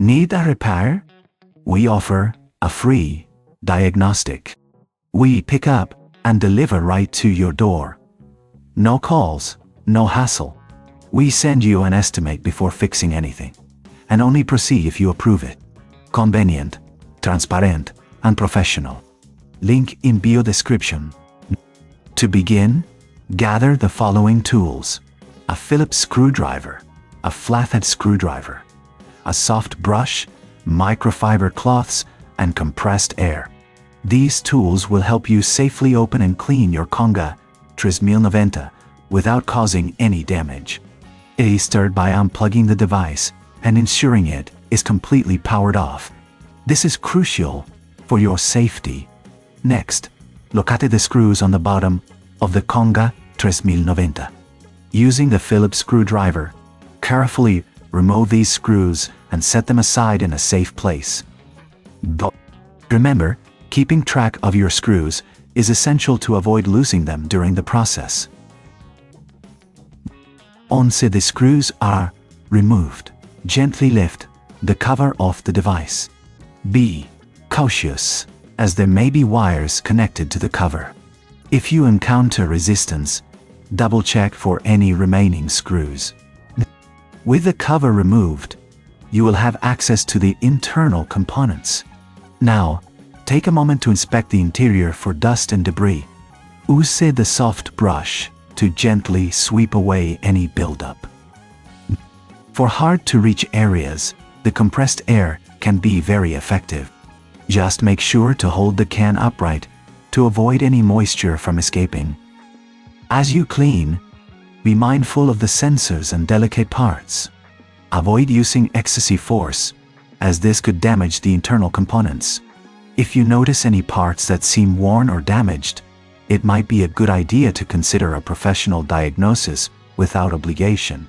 Need a repair? We offer a free diagnostic. We pick up and deliver right to your door. No calls, no hassle. We send you an estimate before fixing anything, and only proceed if you approve it. Convenient, transparent, and professional. Link in bio description. To begin, gather the following tools: a Phillips screwdriver, a flathead screwdriver, a soft brush, microfiber cloths, and compressed air. These tools will help you safely open and clean your Conga 3090 without causing any damage. It is started by unplugging the device and ensuring it is completely powered off. This is crucial for your safety. Next, locate the screws on the bottom of the Conga 3090. Using the Phillips screwdriver, carefully remove these screws and set them aside in a safe place. Remember, keeping track of your screws is essential to avoid losing them during the process. Once the screws are removed, gently lift the cover off the device. Be cautious, as there may be wires connected to the cover. If you encounter resistance, double-check for any remaining screws. With the cover removed, you will have access to the internal components. Now, take a moment to inspect the interior for dust and debris. Use the soft brush to gently sweep away any buildup. For hard-to-reach areas, the compressed air can be very effective. Just make sure to hold the can upright to avoid any moisture from escaping. As you clean, be mindful of the sensors and delicate parts. Avoid using excessive force, as this could damage the internal components. If you notice any parts that seem worn or damaged, it might be a good idea to consider a professional diagnosis without obligation.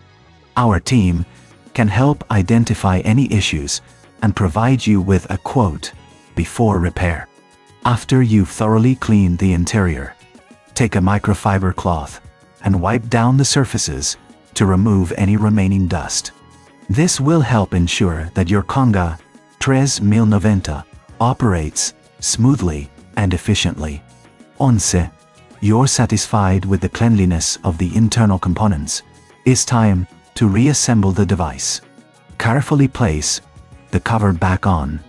Our team can help identify any issues and provide you with a quote before repair. After you've thoroughly cleaned the interior, take a microfiber cloth and wipe down the surfaces to remove any remaining dust. This will help ensure that your Conga 3090 operates smoothly and efficiently. Once you're satisfied with the cleanliness of the internal components, it's time to reassemble the device. Carefully place the cover back on,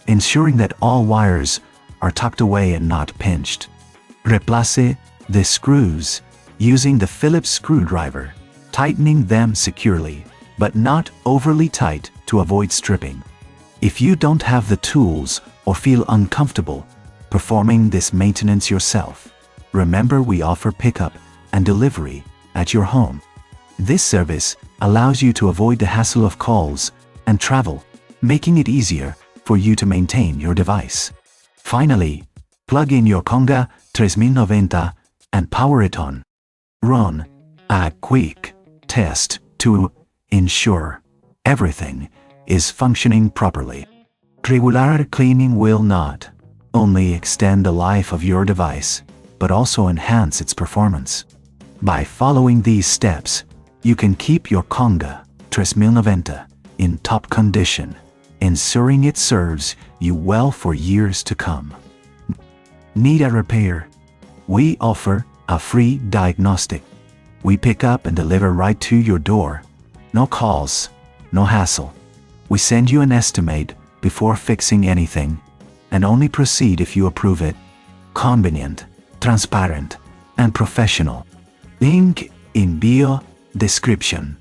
ensuring that all wires are tucked away and not pinched. Replace the screws using the Phillips screwdriver, tightening them securely, but not overly tight to avoid stripping. If you don't have the tools or feel uncomfortable performing this maintenance yourself, remember we offer pickup and delivery at your home. This service allows you to avoid the hassle of calls and travel, making it easier for you to maintain your device. Finally, plug in your Conga 3090 and power it on. Run a quick test to ensure everything is functioning properly. Regular cleaning will not only extend the life of your device, but also enhance its performance. By following these steps, you can keep your Conga 3090 in top condition, ensuring it serves you well for years to come. Need a repair? We offer a free diagnostic. We pick up and deliver right to your door. No calls, no hassle. We send you an estimate before fixing anything, and only proceed if you approve it. Convenient, transparent, and professional. Link in bio description.